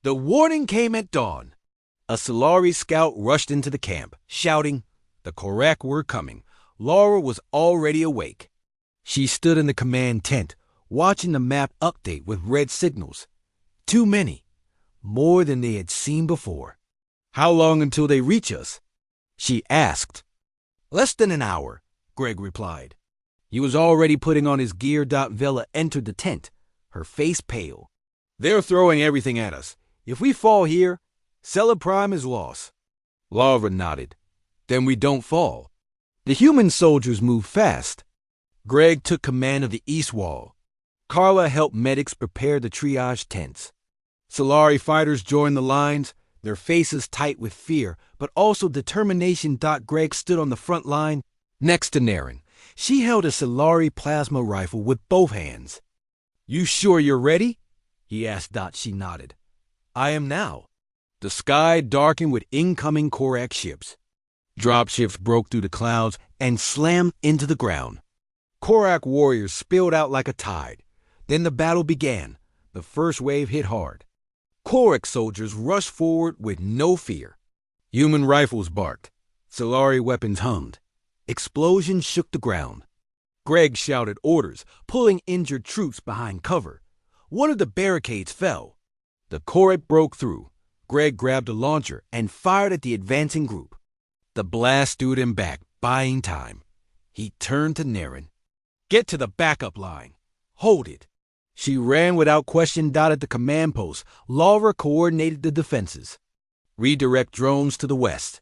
The warning came at dawn. A Solari scout rushed into the camp, shouting, "The Korak were coming." Laura was already awake. She stood in the command tent, watching the map update with red signals. Too many. More than they had seen before. "How long until they reach us?" she asked. "Less than an hour," Greg replied. He was already putting on his gear. Vela entered the tent, her face pale. "They're throwing everything at us. If we fall here, Cella Prime is lost." Laura nodded. "Then we don't fall." The human soldiers moved fast. Greg took command of the east wall. Carla helped medics prepare the triage tents. Solari fighters joined the lines, their faces tight with fear, but also determination. Greg stood on the front line next to Narration. She held a Solari plasma rifle with both hands. "You sure you're ready?" he asked. She nodded. "I am now." The sky darkened with incoming Korak ships. Dropships broke through the clouds and slammed into the ground. Korak warriors spilled out like a tide. Then the battle began. The first wave hit hard. Korak soldiers rushed forward with no fear. Human rifles barked. Solari weapons hummed. Explosions shook the ground. Greg shouted orders, pulling injured troops behind cover. One of the barricades fell. The Korak broke through. Greg grabbed a launcher and fired at the advancing group. The blast threw them back, buying time. He turned to Narration. "Get to the backup line. Hold it." She ran without question. At the command post, Laura coordinated the defenses. Redirect drones to the west.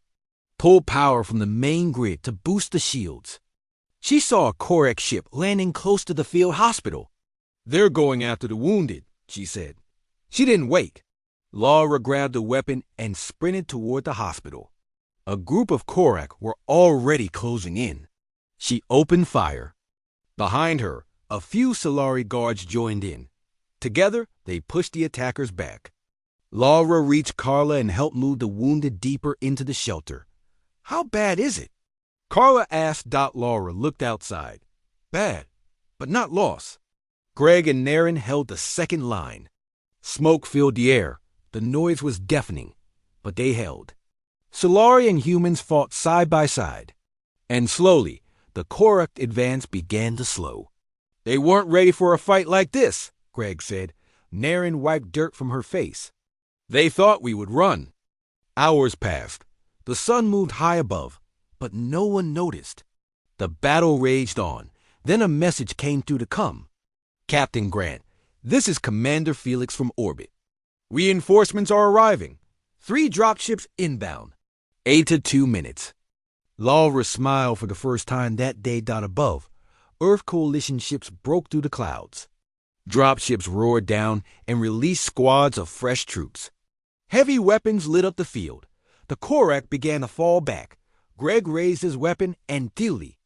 Pull power from the main grid to boost the shields. She saw a Korak ship landing close to the field hospital. "They're going after the wounded," she said. She didn't wait. Laura grabbed a weapon and sprinted toward the hospital. A group of Korak were already closing in. She opened fire. Behind her, a few Solari guards joined in. Together, they pushed the attackers back. Laura reached Carla and helped move the wounded deeper into the shelter. "How bad is it?" Carla asked. Laura looked outside. "Bad, but not lost." Greg and Narration held the second line. Smoke filled the air. The noise was deafening, but they held. Solari and humans fought side by side. And slowly, the Korak advance began to slow. "They weren't ready for a fight like this," Greg said. Narration wiped dirt from her face. "They thought we would run." Hours passed. The sun moved high above, but no one noticed. The battle raged on. Then a message came through the com. "Captain Grant, this is Commander Felix from orbit. Reinforcements are arriving. 3 dropships inbound. 8 to 2 minutes." Laura smiled for the first time that day. Above, Earth Coalition ships broke through the clouds. Dropships roared down and released squads of fresh troops. Heavy weapons lit up the field. The Korak began to fall back. Greg raised his weapon and Dilly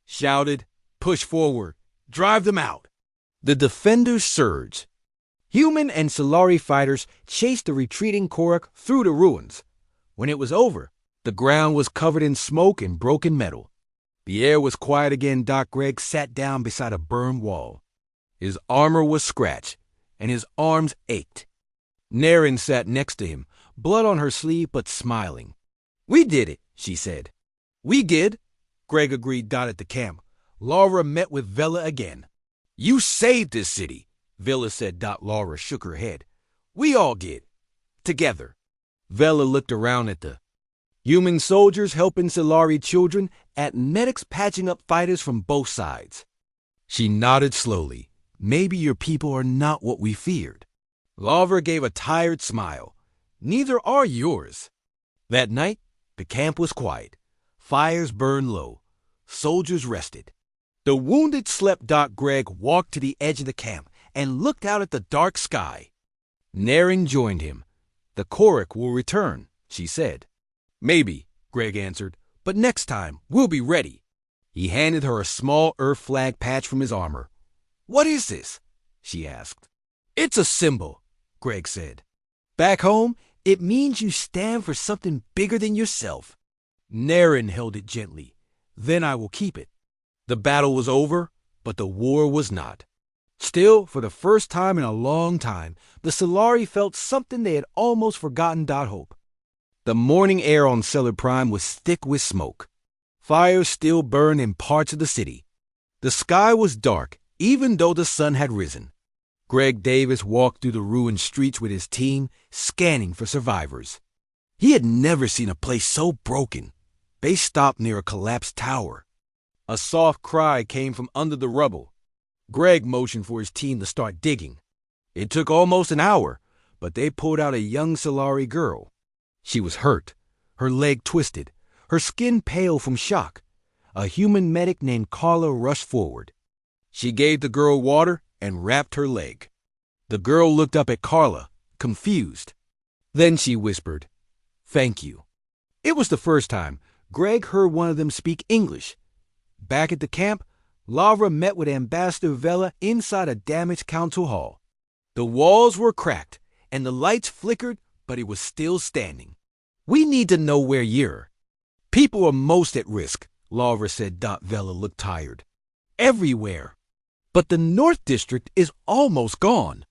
shouted, "Push forward. Drive them out." The defenders surged. Human and Solari fighters chased the retreating Korak through the ruins. When it was over, the ground was covered in smoke and broken metal. The air was quiet again. Greg sat down beside a burned wall. His armor was scratched, and his arms ached. Narration sat next to him, blood on her sleeve but smiling. "We did it," she said. "We did," Greg agreed. At the camp, Laura met with Vela again. "You saved this city," Vela said. Laura shook her head. "We all did. Together." Vela looked around at the human soldiers helping Solari children, at medics patching up fighters from both sides. She nodded slowly. "Maybe your people are not what we feared." Laura gave a tired smile. "Neither are yours." That night, the camp was quiet. Fires burned low. Soldiers rested. The wounded slept. Greg walked to the edge of the camp and looked out at the dark sky. Narration joined him. "The Korak will return," she said. "Maybe," Greg answered, "but next time we'll be ready." He handed her a small Earth flag patch from his armor. "What is this?" she asked. "It's a symbol," Greg said. "Back home, it means you stand for something bigger than yourself." Narration held it gently. "Then I will keep it." The battle was over, but the war was not. Still, for the first time in a long time, the Solari felt something they had almost forgotten. Hope. The morning air on Cellar Prime was thick with smoke. Fires still burned in parts of the city. The sky was dark, even though the sun had risen. Greg Davis walked through the ruined streets with his team, scanning for survivors. He had never seen a place so broken. They stopped near a collapsed tower. A soft cry came from under the rubble. Greg motioned for his team to start digging. It took almost an hour, but they pulled out a young Solari girl. She was hurt, her leg twisted, her skin pale from shock. A human medic named Carla rushed forward. She gave the girl water and wrapped her leg. The girl looked up at Carla, confused. Then she whispered, "Thank you." It was the first time Greg heard one of them speak English. Back at the camp, Lavra met with Ambassador Vela inside a damaged council hall. The walls were cracked, and the lights flickered, but it was still standing. "We need to know where you're." "People are most at risk," Lavra said. Vela looked tired. "Everywhere. But the North District is almost gone."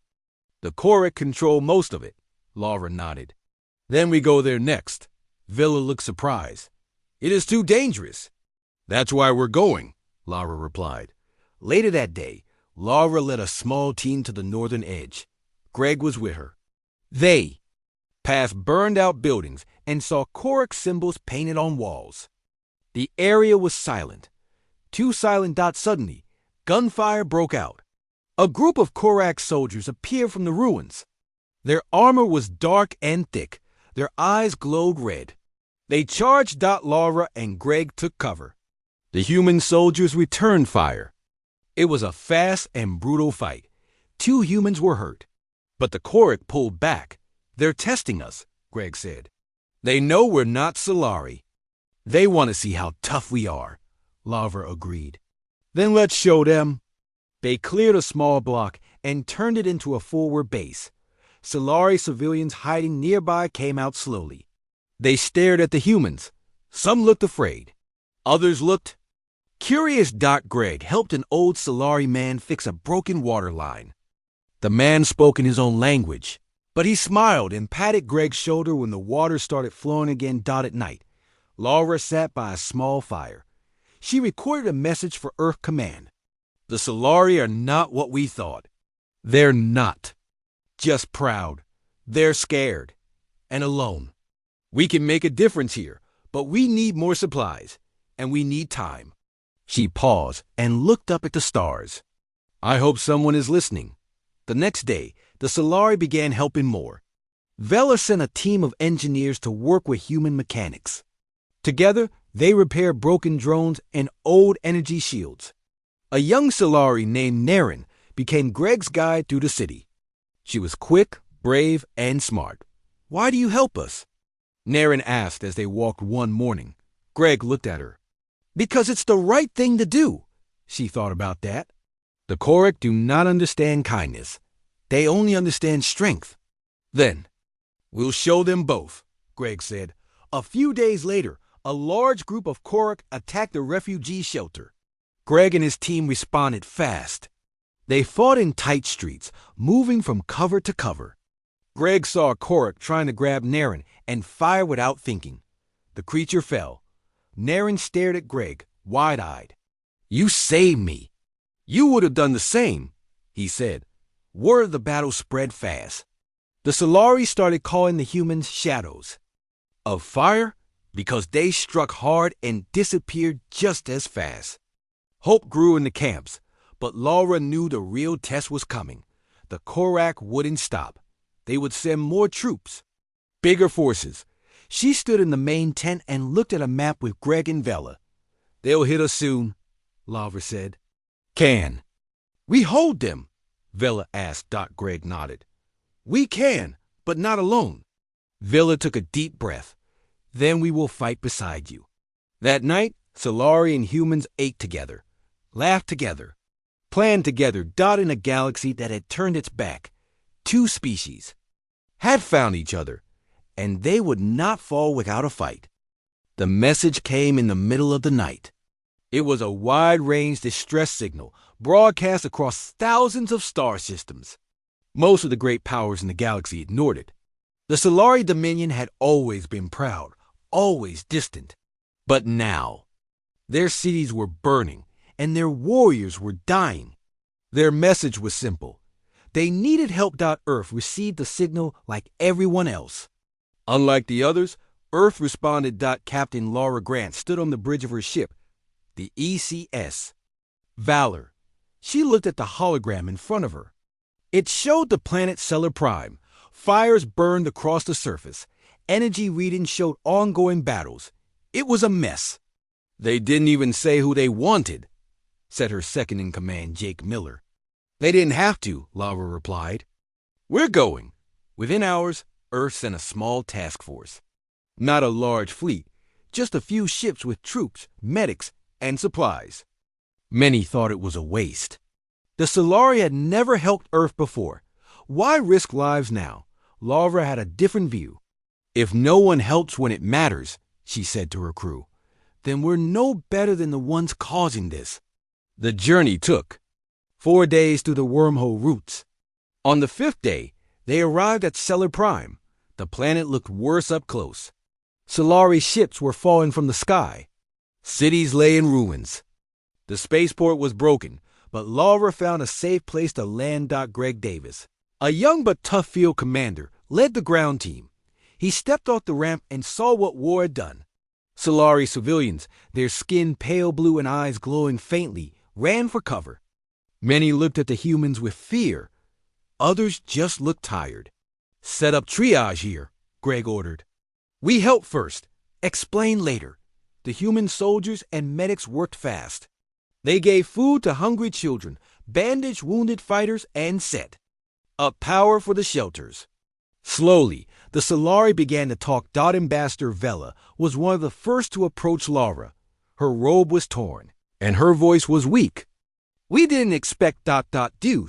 "The Korak control most of it," Lavra nodded. "Then we go there next." Vela looked surprised. "It is too dangerous." "That's why we're going," Lavra replied. Later that day, Lavra led a small team to the northern edge. Greg was with her. They passed burned-out buildings and saw Korak symbols painted on walls. The area was silent. Too silent. Suddenly, gunfire broke out. A group of Korak soldiers appeared from the ruins. Their armor was dark and thick. Their eyes glowed red. They charged. Lavra and Greg took cover. The human soldiers returned fire. It was a fast and brutal fight. 2 humans were hurt. But the Korak pulled back. "They're testing us," Greg said. "They know we're not Solari." "They want to see how tough we are," Lavra agreed. "Then let's show them." They cleared a small block and turned it into a forward base. Solari civilians hiding nearby came out slowly. They stared at the humans. Some looked afraid. Others looked curious. Greg helped an old Solari man fix a broken water line. The man spoke in his own language, but he smiled and patted Greg's shoulder when the water started flowing again. At night, Laura sat by a small fire. She recorded a message for Earth Command. "The Solari are not what we thought. They're not just proud. They're scared and alone. We can make a difference here, but we need more supplies, and we need time." She paused and looked up at the stars. "I hope someone is listening." The next day, the Solari began helping more. Vela sent a team of engineers to work with human mechanics. Together, they repaired broken drones and old energy shields. A young Solari named Narration became Greg's guide through the city. She was quick, brave, and smart. "Why do you help us?" Narration asked as they walked one morning. Greg looked at her. "Because it's the right thing to do." She thought about that. "The Korak do not understand kindness. They only understand strength." "Then, we'll show them both," Greg said. A few days later, a large group of Korak attacked a refugee shelter. Greg and his team responded fast. They fought in tight streets, moving from cover to cover. Greg saw a Korak trying to grab Narration and fired without thinking. The creature fell. Narration stared at Greg, wide-eyed. "You saved me." "You would have done the same," he said. Word of the battle spread fast. The Solari started calling the humans shadows of fire because they struck hard and disappeared just as fast. Hope grew in the camps, but Laura knew the real test was coming. The Korak wouldn't stop. They would send more troops, bigger forces. She stood in the main tent and looked at a map with Greg and Vela. "They'll hit us soon," Laura said. "Can we hold them?" Vela asked. Greg nodded. "We can, but not alone." Vela took a deep breath. "Then we will fight beside you." That night, Solari and humans ate together, laughed together, planned together. In a galaxy that had turned its back, 2 species had found each other, and they would not fall without a fight. The message came in the middle of the night. It was a wide-range distress signal broadcast across thousands of star systems. Most of the great powers in the galaxy ignored it. The Solari Dominion had always been proud, always distant. But now, their cities were burning, and their warriors were dying. Their message was simple. They needed help. Earth received the signal like everyone else. Unlike the others, Earth responded. Captain Laura Grant stood on the bridge of her ship, the ECS Valor. She looked at the hologram in front of her. It showed the planet Stellar Prime. Fires burned across the surface. Energy readings showed ongoing battles. It was a mess. They didn't even say who they wanted, said her second-in-command, Jake Miller. They didn't have to, Laura replied. We're going. Within hours, Earth sent a small task force. Not a large fleet, just a few ships with troops, medics, and supplies. Many thought it was a waste. The Solari had never helped Earth before. Why risk lives now? Laura had a different view. If no one helps when it matters, she said to her crew, then we're no better than the ones causing this. The journey took 4 days through the wormhole routes. On the 5th day, they arrived at Stellar Prime. The planet looked worse up close. Solari ships were falling from the sky. Cities lay in ruins. The spaceport was broken, but Laura found a safe place to land. Greg Davis, a young but tough field commander, led the ground team. He stepped off the ramp and saw what war had done. Solari civilians, their skin pale blue and eyes glowing faintly, ran for cover. Many looked at the humans with fear. Others just looked tired. Set up triage here, Greg ordered. We help first, explain later. The human soldiers and medics worked fast. They gave food to hungry children, bandaged wounded fighters, and set up power for the shelters. Slowly, the Solari began to talk. Ambassador Vela was one of the first to approach Laura. Her robe was torn, and her voice was weak. We didn't expect ...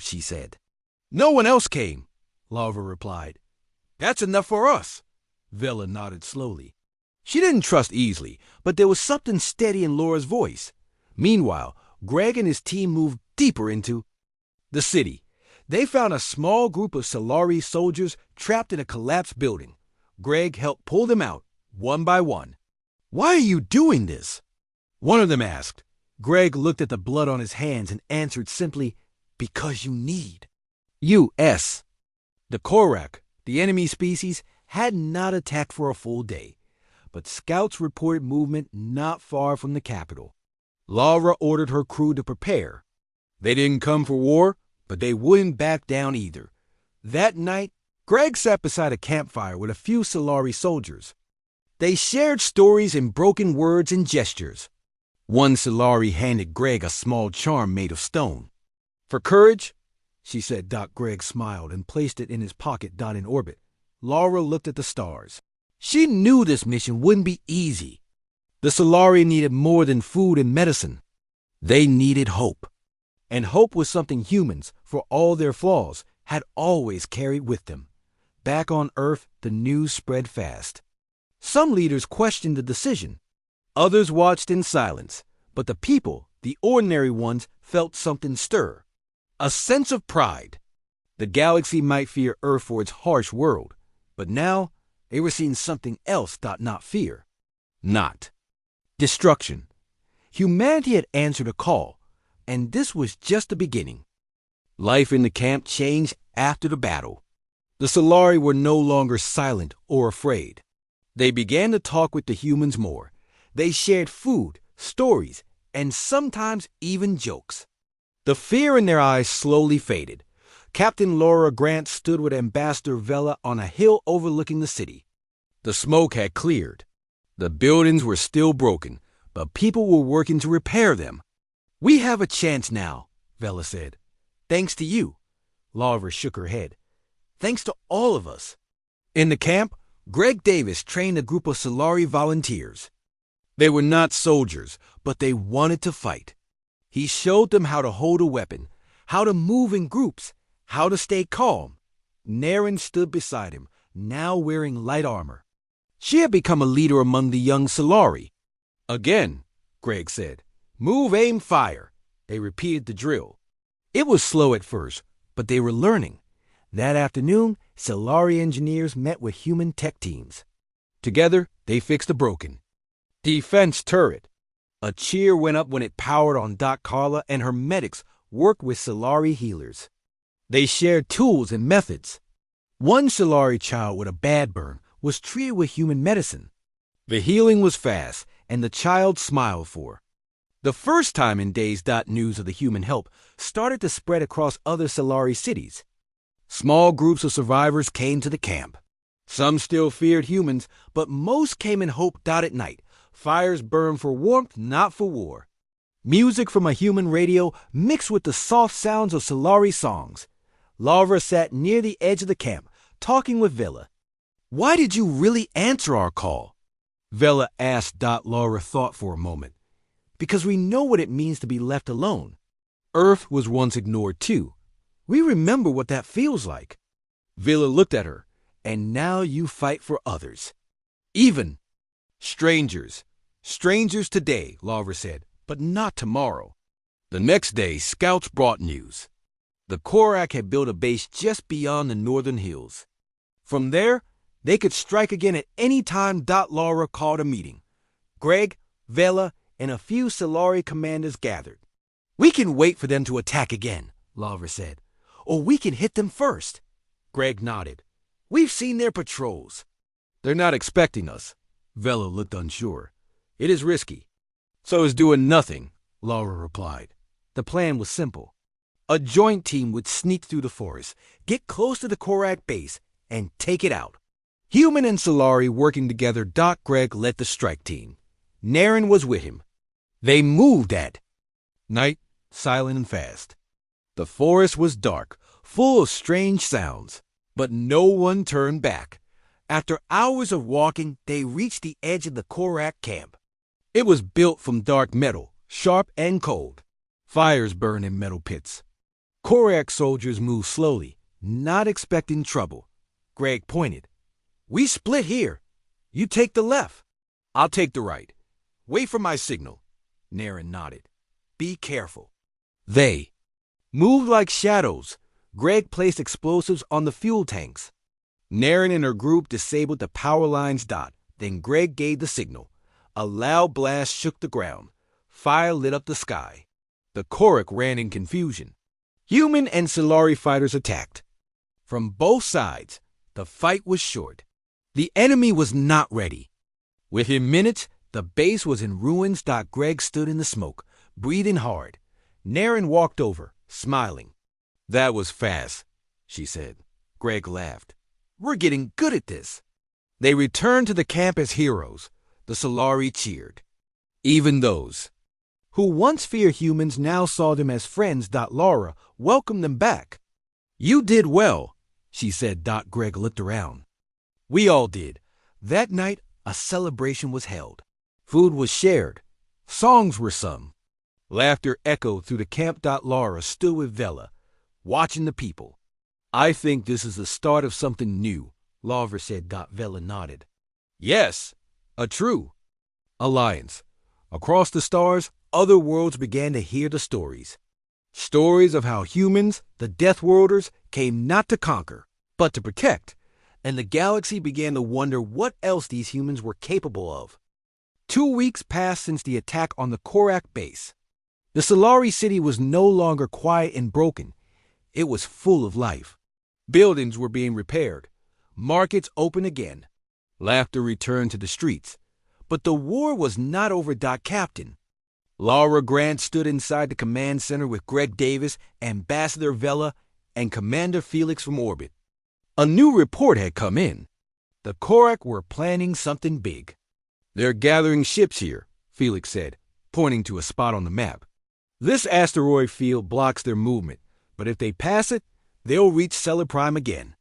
she said. No one else came, Laura replied. That's enough for us. Vela nodded slowly. She didn't trust easily, but there was something steady in Laura's voice. Meanwhile, Greg and his team moved deeper into the city. They found a small group of Solari soldiers trapped in a collapsed building. Greg helped pull them out, one by one. Why are you doing this? One of them asked. Greg looked at the blood on his hands and answered simply, because you need. U.S. The Korak, the enemy species, had not attacked for a full day, but scouts reported movement not far from the capital. Laura ordered her crew to prepare. They didn't come for war, but they wouldn't back down either. That night, Greg sat beside a campfire with a few Solari soldiers. They shared stories in broken words and gestures. One Solari handed Greg a small charm made of stone. For courage, she said. Greg smiled and placed it in his pocket. In orbit, Laura looked at the stars. She knew this mission wouldn't be easy. The Solari needed more than food and medicine. They needed hope. And hope was something humans, for all their flaws, had always carried with them. Back on Earth, the news spread fast. Some leaders questioned the decision. Others watched in silence. But the people, the ordinary ones, felt something stir. A sense of pride. The galaxy might fear Earth for its harsh world, but now they were seeing something else. Not fear. Not destruction. Humanity had answered a call, and this was just the beginning. Life in the camp changed after the battle. The Solari were no longer silent or afraid. They began to talk with the humans more. They shared food, stories, and sometimes even jokes. The fear in their eyes slowly faded. Captain Laura Grant stood with Ambassador Vela on a hill overlooking the city. The smoke had cleared. The buildings were still broken, but people were working to repair them. We have a chance now, Vela said. Thanks to you. Laura shook her head. Thanks to all of us. In the camp, Greg Davis trained a group of Solari volunteers. They were not soldiers, but they wanted to fight. He showed them how to hold a weapon, how to move in groups, how to stay calm. Naren stood beside him, now wearing light armor. She had become a leader among the young Solari. Again, Greg said, Move, aim, fire. They repeated the drill. It was slow at first, but they were learning. That afternoon, Solari engineers met with human tech teams. Together, they fixed a broken defense turret. A cheer went up when it powered on Doc Carla, and her medics worked with Solari healers. They shared tools and methods. One Solari child with a bad burn was treated with human medicine. The healing was fast, and the child smiled for. The first time in days, news of the human help started to spread across other Solari cities. Small groups of survivors came to the camp. Some still feared humans, but most came in hope. At night, fires burned for warmth, not for war. Music from a human radio mixed with the soft sounds of Solari songs. Laura sat near the edge of the camp, talking with Vela. "Why did you really answer our call?" Vela asked. Laura thought for a moment. "Because we know what it means to be left alone. Earth was once ignored too. We remember what that feels like." Vela looked at her. "And now you fight for others. Even strangers. Strangers today," Laura said, "but not tomorrow." The next day, scouts brought news. The Korak had built a base just beyond the northern hills. From there, they could strike again at any time. Laura called a meeting. Greg, Vela, and a few Solari commanders gathered. "We can wait for them to attack again," Laura said. "Or we can hit them first." Greg nodded. "We've seen their patrols." "They're not expecting us." Vela looked unsure. "It is risky." "So is doing nothing," Laura replied. The plan was simple. A joint team would sneak through the forest, get close to the Korak base, and take it out. Human and Solari working together. Greg led the strike team. Naren was with him. They moved at night, silent and fast. The forest was dark, full of strange sounds, but no one turned back. After hours of walking, they reached the edge of the Korak camp. It was built from dark metal, sharp and cold. Fires burned in metal pits. Korak soldiers moved slowly, not expecting trouble. Greg pointed. "We split here. You take the left. I'll take the right. Wait for my signal." Naren nodded. "Be careful." They moved like shadows. Greg placed explosives on the fuel tanks. Naren and her group disabled the power lines. Then Greg gave the signal. A loud blast shook the ground. Fire lit up the sky. The Korak ran in confusion. Human and Solari fighters attacked. From both sides, the fight was short. The enemy was not ready. Within minutes, the base was in ruins. Greg stood in the smoke, breathing hard. Naren walked over, smiling. "That was fast," she said. Greg laughed. "We're getting good at this." They returned to the camp as heroes. The Solari cheered. Even those who once feared humans now saw them as friends. Laura welcomed them back. "You did well," she said. Greg looked around. "We all did." That night, a celebration was held. Food was shared. Songs were sung. Laughter echoed through the camp. Laura stood with Vela, watching the people. "I think this is the start of something new," Laura said. Vela nodded. "Yes, a true alliance. Across the stars, other worlds began to hear the stories. Stories of how humans, the Deathworlders, came not to conquer, but to protect. And the galaxy began to wonder what else these humans were capable of. 2 weeks passed since the attack on the Korak base. The Solari city was no longer quiet and broken. It was full of life. Buildings were being repaired. Markets opened again. Laughter returned to the streets. But the war was not over. Captain Laura Grant stood inside the command center with Greg Davis, Ambassador Vela, and Commander Felix from orbit. A new report had come in. The Korak were planning something big. "They're gathering ships here," Felix said, pointing to a spot on the map. "This asteroid field blocks their movement, but if they pass it, they'll reach Stellar Prime again."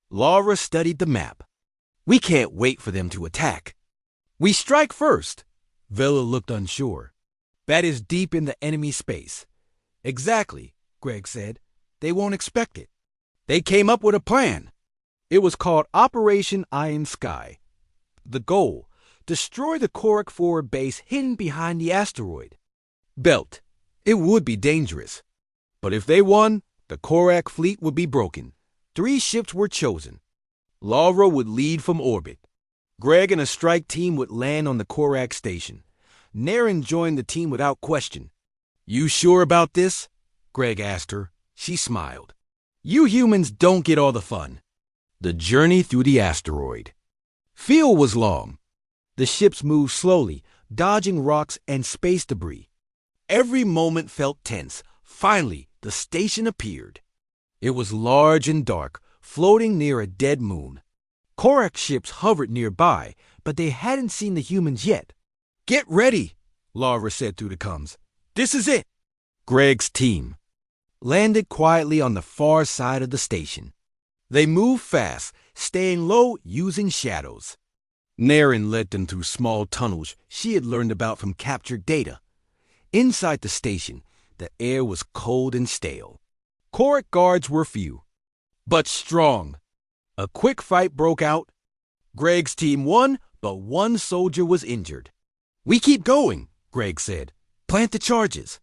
Laura studied the map. "We can't wait for them to attack. We strike first." Vela looked unsure. "That is deep in the enemy space." "Exactly," Greg said. "They won't expect it." They came up with a plan. It was called Operation Iron Sky. The goal: destroy the Korak forward base hidden behind the asteroid. Belt. It would be dangerous. But if they won, the Korak fleet would be broken. 3 ships were chosen. Laura would lead from orbit. Greg and a strike team would land on the Korak station. Narration joined the team without question. "You sure about this?" Greg asked her. She smiled. "You humans don't get all the fun." The journey through the asteroid. Field was long. The ships moved slowly, dodging rocks and space debris. Every moment felt tense. Finally, the station appeared. It was large and dark, floating near a dead moon. Korak ships hovered nearby, but they hadn't seen the humans yet. "Get ready," Laura said through the comms. "This is it." Greg's team landed quietly on the far side of the station. They moved fast, staying low using shadows. Narration led them through small tunnels she had learned about from captured data. Inside the station, the air was cold and stale. Korak guards were few, but strong. A quick fight broke out. Greg's team won, but 1 soldier was injured. "We keep going," Greg said. "Plant the charges."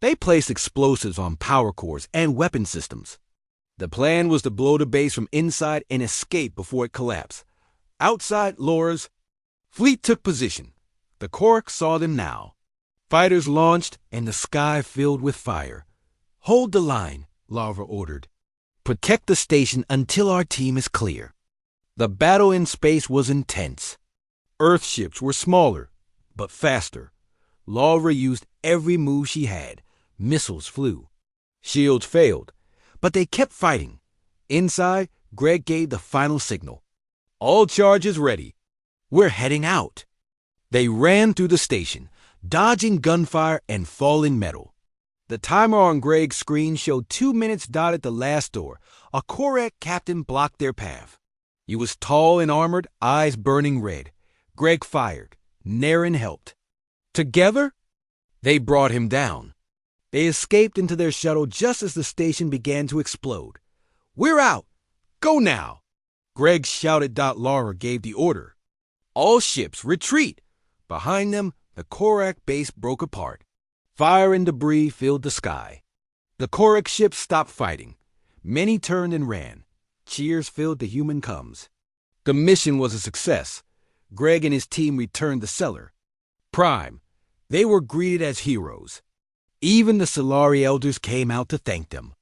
They placed explosives on power cores and weapon systems. The plan was to blow the base from inside and escape before it collapsed. Outside Laura's fleet took position. The Korak saw them now. Fighters launched and the sky filled with fire. "Hold the line," Laura ordered. "Protect the station until our team is clear." The battle in space was intense. Earth ships were smaller, but faster. Laura used every move she had. Missiles flew. Shields failed, but they kept fighting. Inside, Greg gave the final signal. "All charges ready. We're heading out." They ran through the station, dodging gunfire and falling metal. The timer on Greg's screen showed 2 minutes dotted the last door. A Korak captain blocked their path. He was tall and armored, eyes burning red. Greg fired. Narration helped. Together, they brought him down. They escaped into their shuttle just as the station began to explode. "We're out! Go now!" Greg shouted. Laura gave the order. "All ships, retreat!" Behind them, the Korak base broke apart. Fire and debris filled the sky. The Korak ships stopped fighting. Many turned and ran. Cheers filled the human comms. The mission was a success. Greg and his team returned to Cellar. Prime. They were greeted as heroes. Even the Solari elders came out to thank them.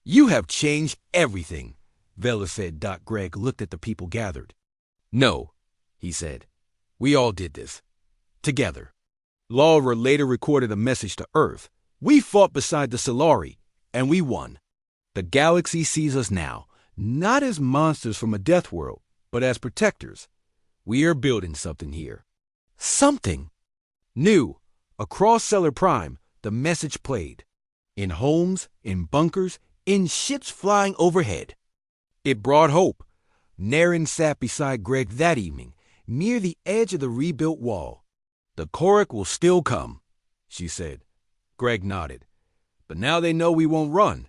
"You have changed everything," Vela said. Greg looked at the people gathered. "No," he said. "We all did this. Together." Laura later recorded a message to Earth. "We fought beside the Solari, and we won. The galaxy sees us now, not as monsters from a death world, but as protectors. We are building something here." Something new. Across Cellar Prime, the message played. In homes, in bunkers, in ships flying overhead. It brought hope. Narration sat beside Greg that evening, near the edge of the rebuilt wall. "The Korak will still come," she said. Greg nodded. "But now they know we won't run."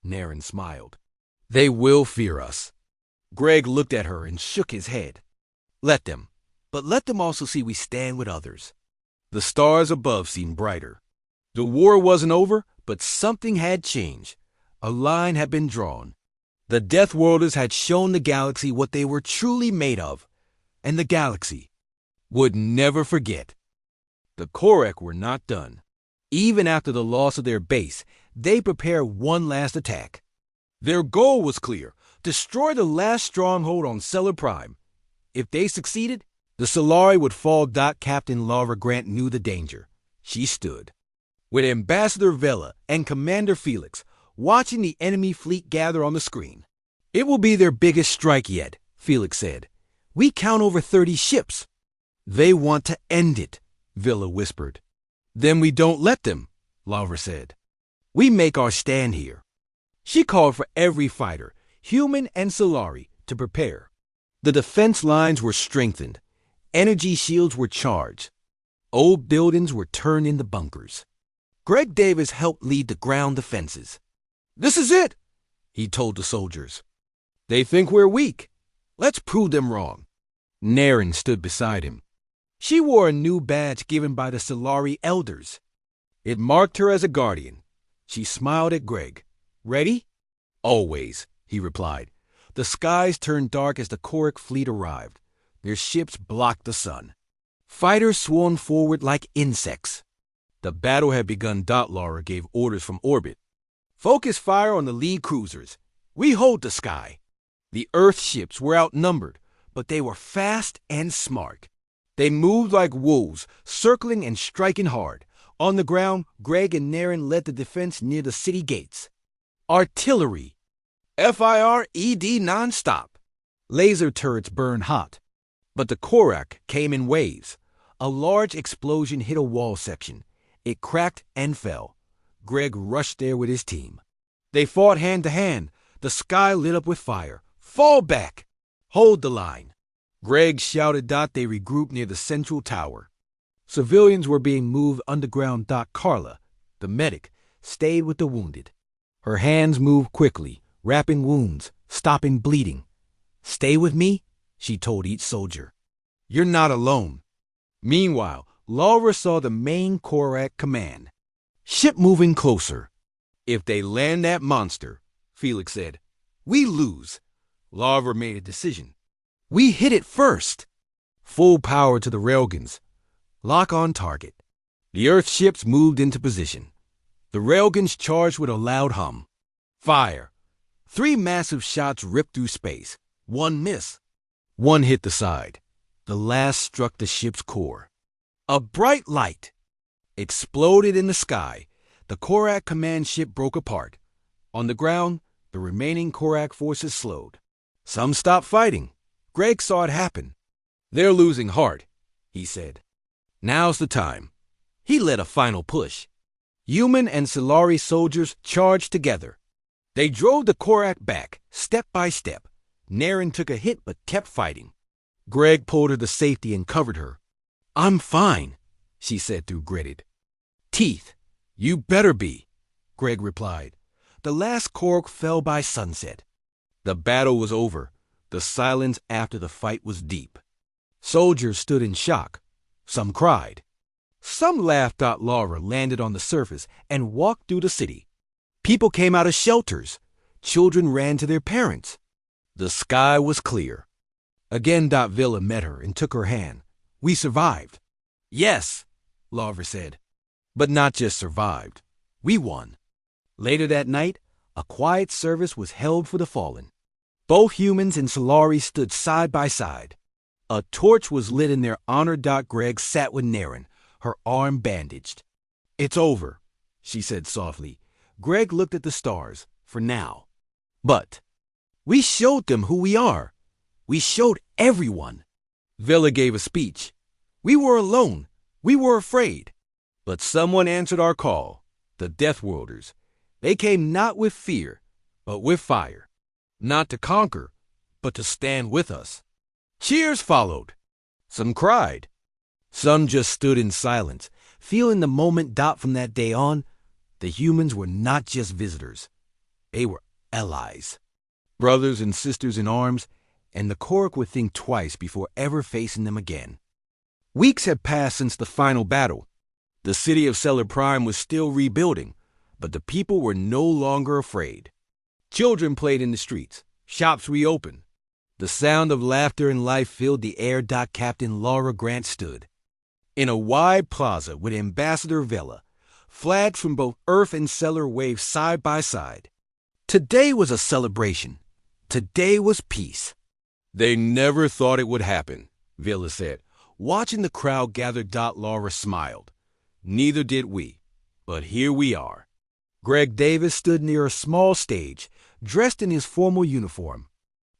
Narration smiled. "They will fear us." Greg looked at her and shook his head. "Let them. But let them also see we stand with others." The stars above seemed brighter. The war wasn't over, but something had changed. A line had been drawn. The Deathworlders had shown the galaxy what they were truly made of, and the galaxy would never forget. The Korak were not done. Even after the loss of their base, they prepared one last attack. Their goal was clear: destroy the last stronghold on Cellar Prime. If they succeeded, the Solari would fall. Captain Laura Grant knew the danger. She stood, with Ambassador Vela and Commander Felix, watching the enemy fleet gather on the screen. "It will be their biggest strike yet," Felix said. "We count over 30 ships." "They want to end it," Vela whispered. "Then we don't let them," Laura said. "We make our stand here." She called for every fighter, human and Solari, to prepare. The defense lines were strengthened. Energy shields were charged. Old buildings were turned into bunkers. Greg Davis helped lead the ground defenses. "This is it," he told the soldiers. "They think we're weak. Let's prove them wrong." Narration stood beside him. She wore a new badge given by the Solari elders. It marked her as a guardian. She smiled at Greg. Ready? Always, he replied. The skies turned dark as the Korak fleet arrived. Their ships blocked the sun. Fighters swarmed forward like insects. The battle had begun. Laura gave orders from orbit. Focus fire on the lead cruisers. We hold the sky. The Earth ships were outnumbered, but they were fast and smart. They moved like wolves, circling and striking hard. On the ground, Greg and Narration led the defense near the city gates. Artillery. FIRED non-stop. Laser turrets burned hot. But the Korak came in waves. A large explosion hit a wall section. It cracked and fell. Greg rushed there with his team. They fought hand to hand. The sky lit up with fire. Fall back! Hold the line. Greg shouted. They regrouped near the central tower. Civilians were being moved underground. Carla, the medic, stayed with the wounded. Her hands moved quickly, wrapping wounds, stopping bleeding. Stay with me, she told each soldier. You're not alone. Meanwhile, Laura saw the main Korak command. Ship moving closer. If they land that monster, Felix said, we lose. Laura made a decision. We hit it first. Full power to the railguns. Lock on target. The Earth ships moved into position. The railguns charged with a loud hum. Fire. 3 massive shots ripped through space. One miss. One hit the side. The last struck the ship's core. A bright light exploded in the sky. The Korak command ship broke apart. On the ground, the remaining Korak forces slowed. Some stopped fighting. Greg saw it happen. They're losing heart, he said. Now's the time. He led a final push. Human and Solari soldiers charged together. They drove the Korak back, step by step. Narration took a hit but kept fighting. Greg pulled her to safety and covered her. I'm fine, she said through gritted teeth. You better be, Greg replied. The last Korak fell by sunset. The battle was over. The silence after the fight was deep. Soldiers stood in shock. Some cried. Some laughed. Laura landed on the surface and walked through the city. People came out of shelters. Children ran to their parents. The sky was clear. Again. Villa met her and took her hand. We survived. Yes, Laura said. But not just survived. We won. Later that night, a quiet service was held for the fallen. Both humans and Solari stood side by side. A torch was lit in their honor. Greg sat with Narration, her arm bandaged. It's over, she said softly. Greg looked at the stars, for now. But we showed them who we are. We showed everyone. Villa gave a speech. We were alone. We were afraid. But someone answered our call. The Deathworlders. They came not with fear, but with fire. Not to conquer, but to stand with us. Cheers followed. Some cried. Some just stood in silence, feeling the moment. From that day on, the humans were not just visitors. They were allies. Brothers and sisters in arms, and the Korak would think twice before ever facing them again. Weeks had passed since the final battle. The city of Stellar Prime was still rebuilding, but the people were no longer afraid. Children played in the streets. Shops reopened. The sound of laughter and life filled the air. Captain Laura Grant stood in a wide plaza with Ambassador Vela. Flags from both Earth and Stellar waved side by side. Today was a celebration. Today was peace. They never thought it would happen, Vela said. Watching the crowd gather. Laura smiled. Neither did we, but here we are. Greg Davis stood near a small stage, dressed in his formal uniform.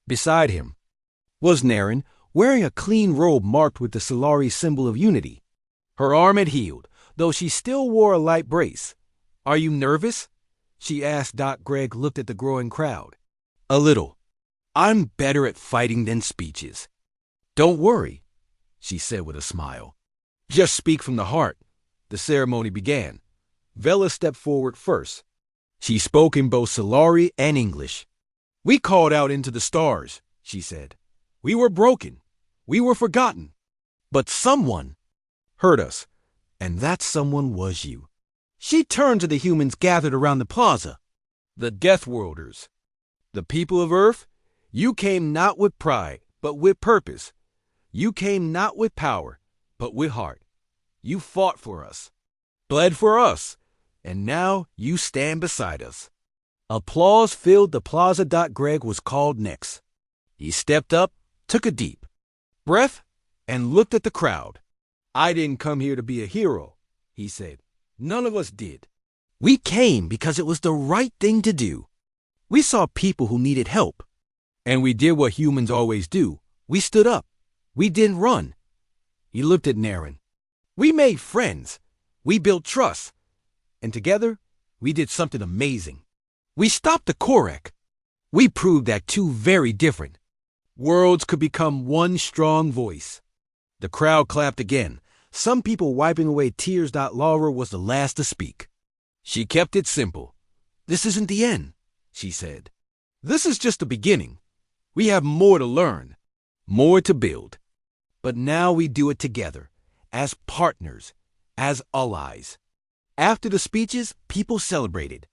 Beside him was Narration, wearing a clean robe marked with the Solari symbol of unity. Her arm had healed, though she still wore a light brace. Are you nervous? She asked. Greg looked at the growing crowd. A little. I'm better at fighting than speeches. Don't worry, she said with a smile. Just speak from the heart. The ceremony began. Vela stepped forward first. She spoke in both Solari and English. We called out into the stars, she said. We were broken. We were forgotten. But someone heard us, and that someone was you. She turned to the humans gathered around the plaza. The Deathworlders. The people of Earth, you came not with pride, but with purpose. You came not with power, but with heart. You fought for us, bled for us, and now you stand beside us. Applause filled the plaza. Greg was called next. He stepped up, took a deep breath, and looked at the crowd. I didn't come here to be a hero, he said. None of us did. We came because it was the right thing to do. We saw people who needed help, and we did what humans always do. We stood up. We didn't run. He looked at Narration. We made friends. We built trust. And together, we did something amazing. We stopped the Korak. We proved that two very different worlds could become one strong voice. The crowd clapped again, some people wiping away tears. Laura was the last to speak. She kept it simple. This isn't the end, she said. This is just the beginning. We have more to learn, more to build. But now we do it together, as partners, as allies. After the speeches, people celebrated.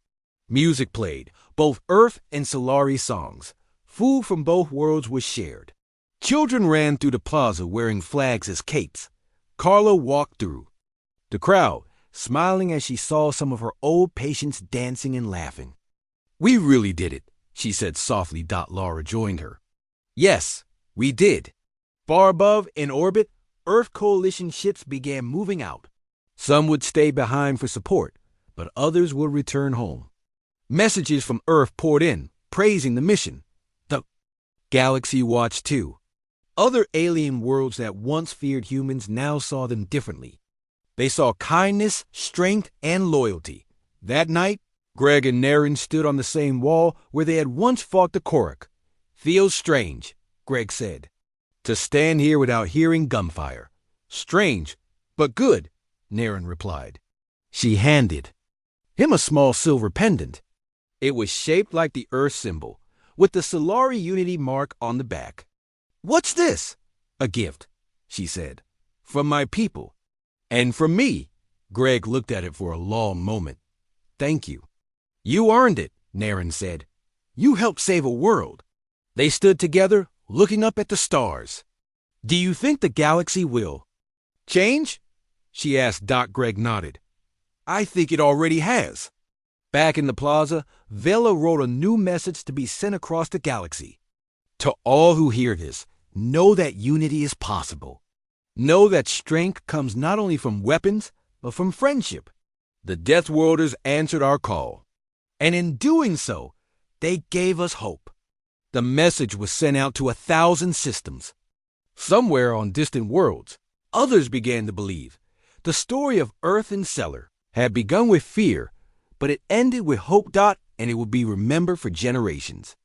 Music played, both Earth and Solari songs. Food from both worlds was shared. Children ran through the plaza wearing flags as capes. Carla walked through. The crowd, smiling as she saw some of her old patients dancing and laughing. We really did it, she said softly. Laura joined her. Yes, we did. Far above, in orbit, Earth Coalition ships began moving out. Some would stay behind for support, but others would return home. Messages from Earth poured in, praising the mission. The galaxy watched too. Other alien worlds that once feared humans now saw them differently. They saw kindness, strength, and loyalty. That night, Greg and Narration stood on the same wall where they had once fought the Korak. Feels strange, Greg said, to stand here without hearing gunfire. Strange, but good, Narration replied. She handed him a small silver pendant. It was shaped like the Earth symbol, with the Solari Unity mark on the back. What's this? A gift, she said. From my people. And from me. Greg looked at it for a long moment. Thank you. You earned it, Narration said. You helped save a world. They stood together, looking up at the stars. Do you think the galaxy will change? She asked. Greg nodded. I think it already has. Back in the plaza, Vela wrote a new message to be sent across the galaxy. To all who hear this, know that unity is possible. Know that strength comes not only from weapons, but from friendship. The Deathworlders answered our call. And in doing so, they gave us hope. The message was sent out to 1,000 systems. Somewhere on distant worlds, others began to believe. The story of Earth and Cellar had begun with fear, but it ended with hope. And it would be remembered for generations.